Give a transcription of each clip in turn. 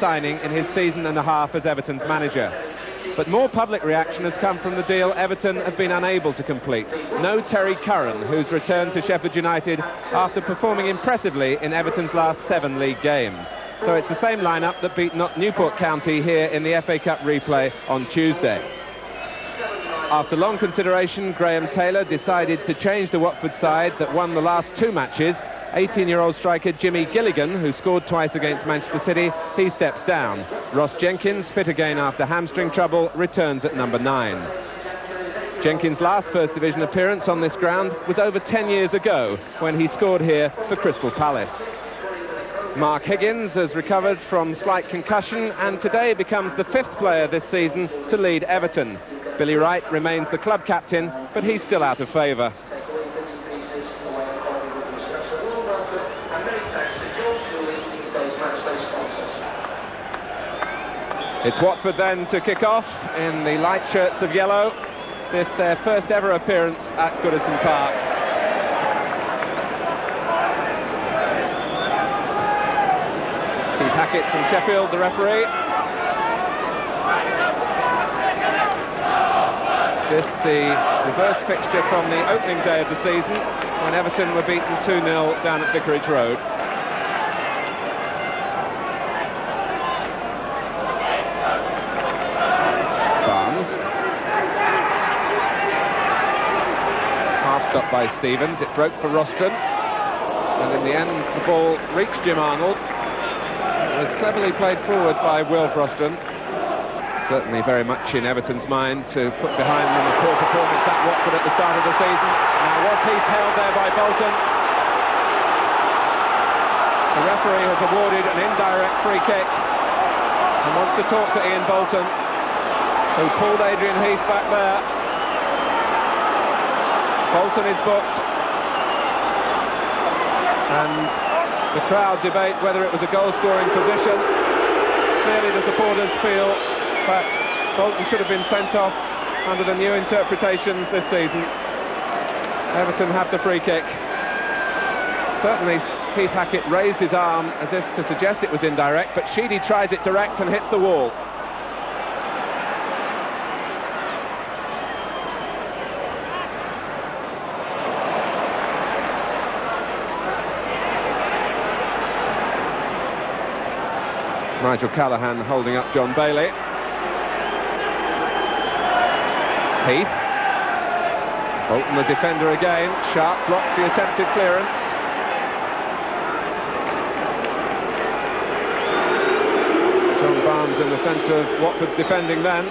signing in his season and a half as Everton's manager. But more public reaction has come from the deal Everton have been unable to complete. No Terry Curran, who's returned to Sheffield United after performing impressively in Everton's last 7 league games. So it's the same lineup that beat Newport County here in the FA Cup replay on Tuesday. After long consideration, Graham Taylor decided to change the Watford side that won the last 2 matches. 18-year-old striker Jimmy Gilligan, who scored twice against Manchester City, he steps down. Ross Jenkins, fit again after hamstring trouble, returns at number 9. Jenkins' last First Division appearance on this ground was over 10 years ago, when he scored here for Crystal Palace. Mark Higgins has recovered from slight concussion and today becomes the 5th player this season to lead Everton. Billy Wright remains the club captain, but he's still out of favour. It's Watford then to kick off in the light shirts of yellow. This their first ever appearance at Goodison Park. Keith Hackett from Sheffield, the referee. This the reverse fixture from the opening day of the season when Everton were beaten 2-0 down at Vicarage Road. Stopped by Stevens, it broke for Rostron, and in the end the ball reached Jim Arnold. It was cleverly played forward by Wilf Rostron. Certainly very much in Everton's mind to put behind them a poor performance at Watford at the start of the season. Now was Heath held there by Bolton? The referee has awarded an indirect free kick and wants to talk to Ian Bolton, who pulled Adrian Heath back there. Bolton is booked, and the crowd debate whether it was a goal-scoring position. Clearly the supporters feel that Bolton should have been sent off under the new interpretations this season. Everton have the free kick. Certainly Keith Hackett raised his arm as if to suggest it was indirect, but Sheedy tries it direct and hits the wall. Nigel Callaghan holding up John Bailey. Heath. Bolton the defender again. Sharp blocked the attempted clearance. John Barnes in the centre of Watford's defending then.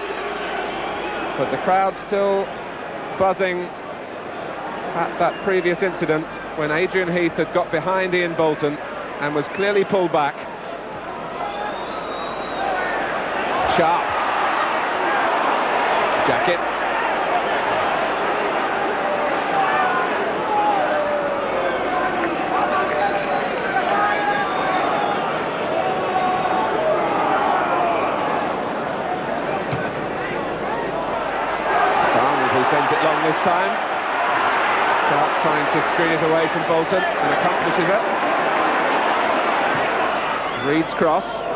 But the crowd still buzzing at that previous incident when Adrian Heath had got behind Ian Bolton and was clearly pulled back. Sharp. Jacket. It's Arnold who sends it long this time. Sharp trying to screen it away from Bolton and accomplishes it. Reed's cross.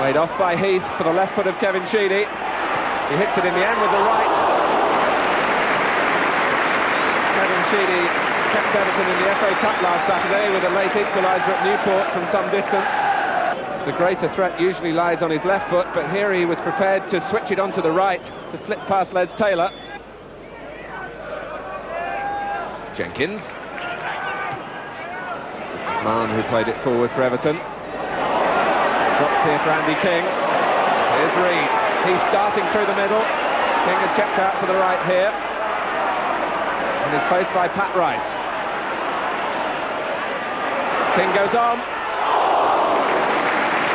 Laid off by Heath for the left foot of Kevin Sheedy. He hits it in the end with the right. Kevin Sheedy kept Everton in the FA Cup last Saturday with a late equaliser at Newport from some distance. The greater threat usually lies on his left foot, but here he was prepared to switch it onto the right to slip past Les Taylor. Jenkins. It's McMahon who played it forward for Everton. Drops here for Andy King. Here's Reed. Heath darting through the middle. King had checked out to the right here. And is faced by Pat Rice. King goes on.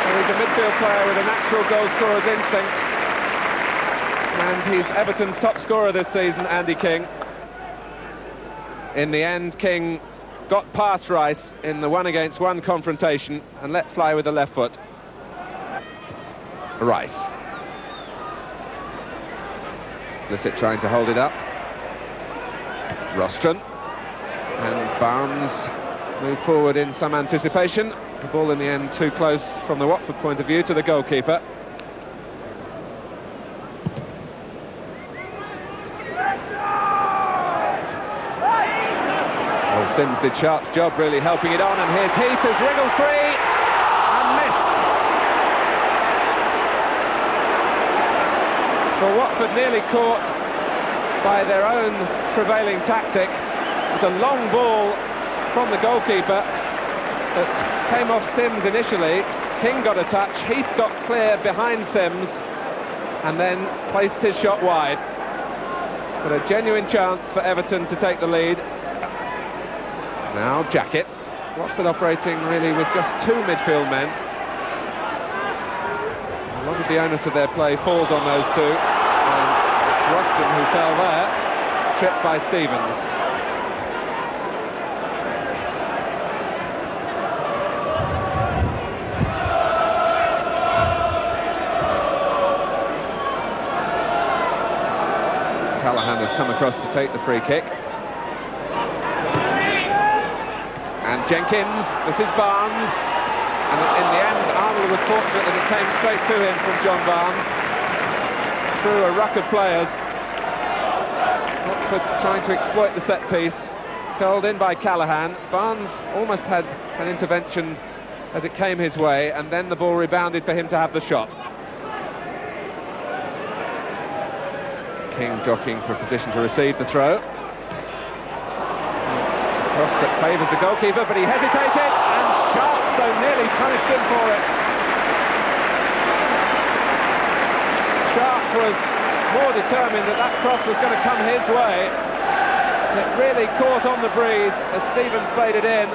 He's a midfield player with a natural goal scorer's instinct. And he's Everton's top scorer this season, Andy King. In the end, King got past Rice in the one-against-one confrontation and let fly with the left foot. Rice. Lissett trying to hold it up. Rostron. And Barnes move forward in some anticipation. The ball in the end too close from the Watford point of view to the goalkeeper. Well, Sims did Sharp's job, really helping it on, and here's Heath, who's wriggled free and missed. Well, Watford nearly caught by their own prevailing tactic. It was a long ball from the goalkeeper that came off Sims initially. King got a touch, Heath got clear behind Sims and then placed his shot wide. But a genuine chance for Everton to take the lead. Now Jacket. Watford operating really with just two midfield men. A lot of the onus of their play falls on those two, and it's Rushton who fell there, tripped by Stevens. Callahan has come across to take the free kick. And Jenkins, this is Barnes, and in the end Arnold was fortunate that it came straight to him from John Barnes through a ruck of players. Watford trying to exploit the set piece, curled in by Callahan. Barnes almost had an intervention as it came his way, and then the ball rebounded for him to have the shot. King jockeying for a position to receive the throw. Cross that favours the goalkeeper, but he hesitated, and Sharp so nearly punished him for it. Sharp was more determined that that cross was going to come his way. It really caught on the breeze as Stevens played it in.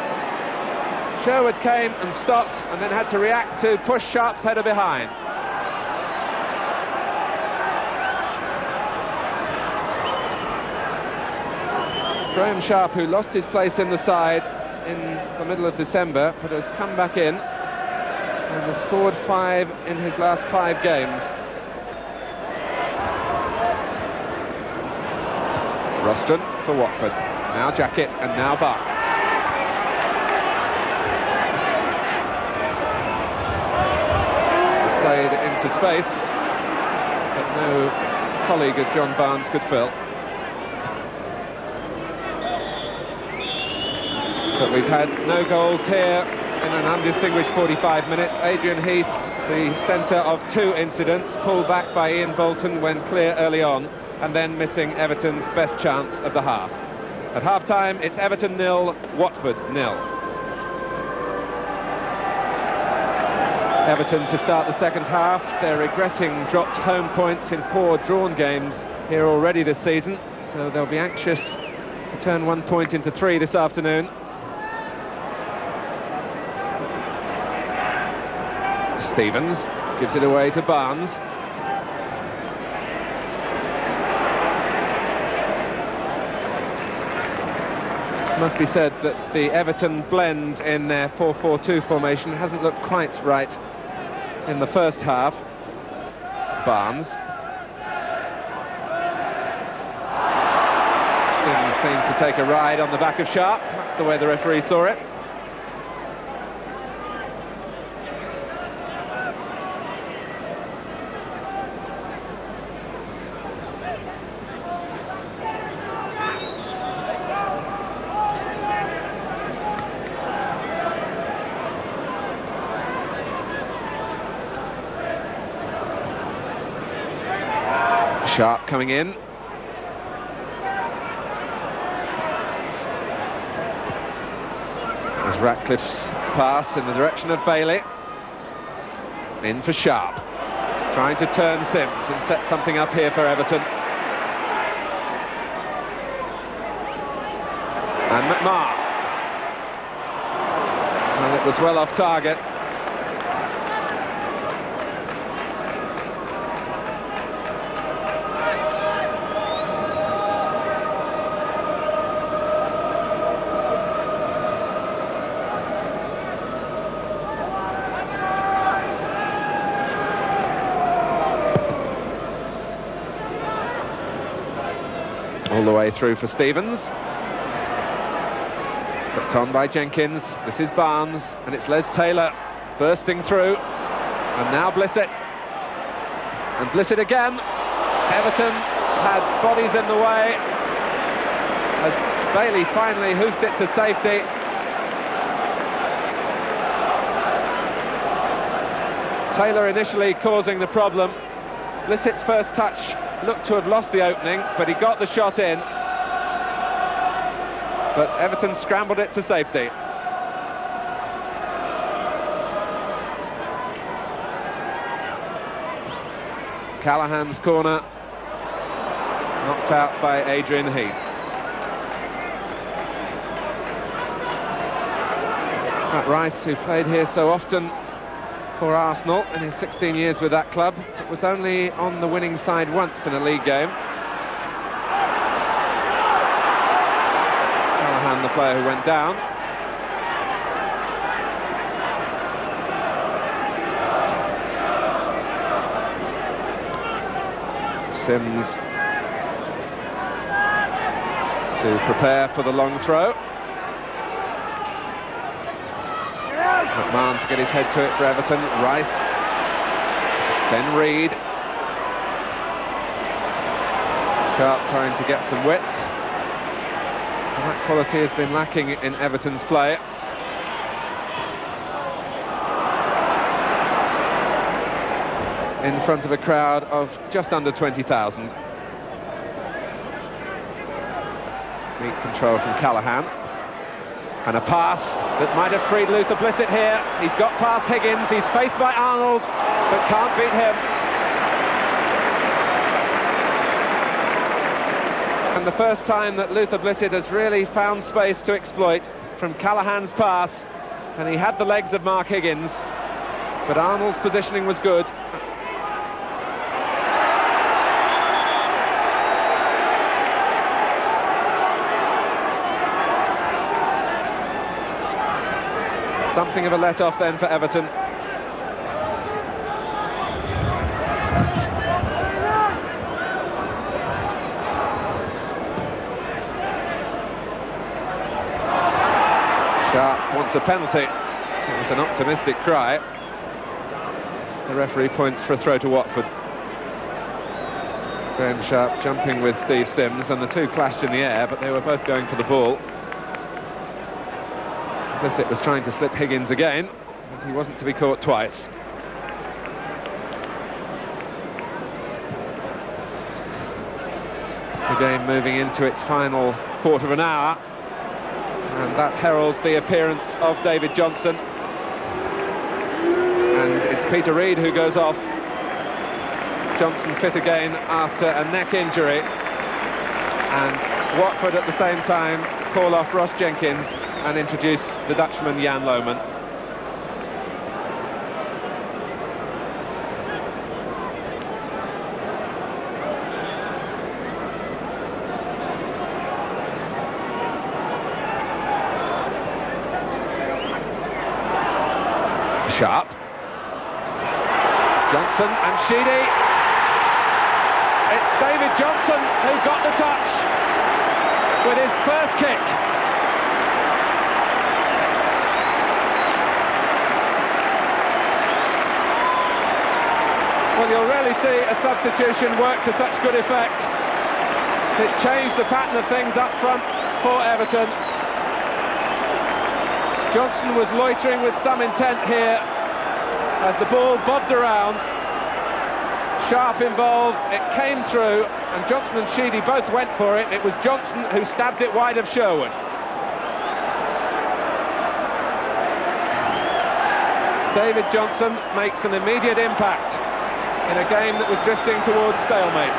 Sherwood came and stopped, and then had to react to push Sharp's header behind. Graham Sharp, who lost his place in the side in the middle of December, but has come back in and has scored 5 in his last 5 games. Ruston for Watford. Now Jacket and now Barnes. It's played into space, but no colleague of John Barnes could fill. But we've had no goals here in an undistinguished 45 minutes. Adrian Heath, the centre of 2 incidents, pulled back by Ian Bolton when clear early on, and then missing Everton's best chance of the half. At half-time, it's Everton 0, Watford 0. Everton to start the second half. They're regretting dropped home points in 4 drawn games here already this season, so they'll be anxious to turn 1 point into 3 this afternoon. Stevens gives it away to Barnes. It must be said that the Everton blend in their 4-4-2 formation hasn't looked quite right in the first half. Barnes. Sims seemed to take a ride on the back of Sharp. That's the way the referee saw it. Sharp coming in. There's Ratcliffe's pass in the direction of Bailey. In for Sharp. Trying to turn Sims and set something up here for Everton. And McMahon. Well, it was well off target. All the way through for Stevens. Flicked on by Jenkins. This is Barnes, and it's Les Taylor bursting through. And now Blissett. And Blissett again. Everton had bodies in the way as Bailey finally hoofed it to safety. Taylor initially causing the problem. Blissett's first touch looked to have lost the opening, but he got the shot in. But Everton scrambled it to safety. Callahan's corner, knocked out by Adrian Heath. Matt Rice, who played here so often for Arsenal in his 16 years with that club, but was only on the winning side once in a league game. Callahan, the player who went down. Sims to prepare for the long throw. McMahon to get his head to it for Everton. Rice, Ben Reid. Sharp trying to get some width. And that quality has been lacking in Everton's play. In front of a crowd of just under 20,000. Neat control from Callahan. And a pass that might have freed Luther Blissett here. He's got past Higgins, he's faced by Arnold, but can't beat him. And the first time that Luther Blissett has really found space to exploit from Callahan's pass, and he had the legs of Mark Higgins, but Arnold's positioning was good. Something of a let-off then for Everton. Sharp wants a penalty. It was an optimistic cry. The referee points for a throw to Watford. Graham Sharp jumping with Steve Sims, and the two clashed in the air, but they were both going for the ball. Blissett was trying to slip Higgins again, but he wasn't to be caught twice. The game moving into its final quarter of an hour, and that heralds the appearance of David Johnson. And it's Peter Reid who goes off. Johnson fit again after a neck injury, and Watford at the same time call off Ross Jenkins and introduce the Dutchman Jan Lohman. Sharp. Johnson and Sheedy. It's David Johnson who got the touch with his first kick. Well, you'll really see a substitution work to such good effect. It changed the pattern of things up front for Everton. Johnson was loitering with some intent here as the ball bobbed around. Sharp involved, it came through, and Johnson and Sheedy both went for it. It was Johnson who stabbed it wide of Sherwood. David Johnson makes an immediate impact in a game that was drifting towards stalemate.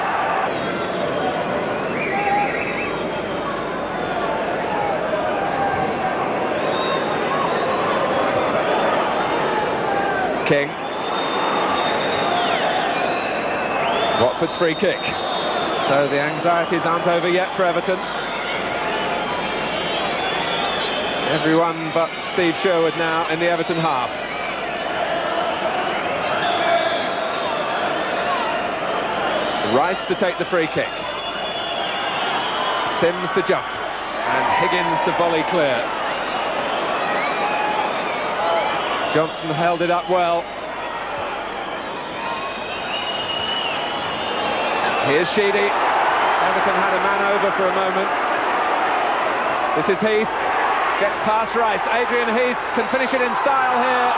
King. Watford's free kick. So the anxieties aren't over yet for Everton. Everyone but Steve Sherwood now in the Everton half. Rice to take the free kick. Sims to jump. And Higgins to volley clear. Johnson held it up well. Here's Sheedy. Everton had a man over for a moment. This is Heath. Gets past Rice. Adrian Heath can finish it in style here.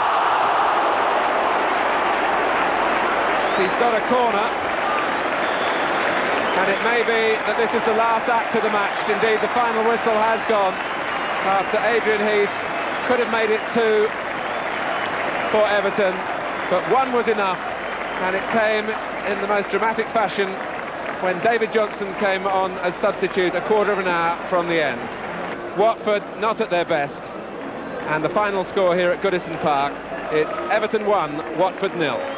He's got a corner. And it may be that this is the last act of the match. Indeed, the final whistle has gone after Adrian Heath could have made it 2 for Everton, but 1 was enough, and it came in the most dramatic fashion when David Johnson came on as substitute a quarter of an hour from the end. Watford not at their best, and the final score here at Goodison Park, it's Everton 1, Watford 0.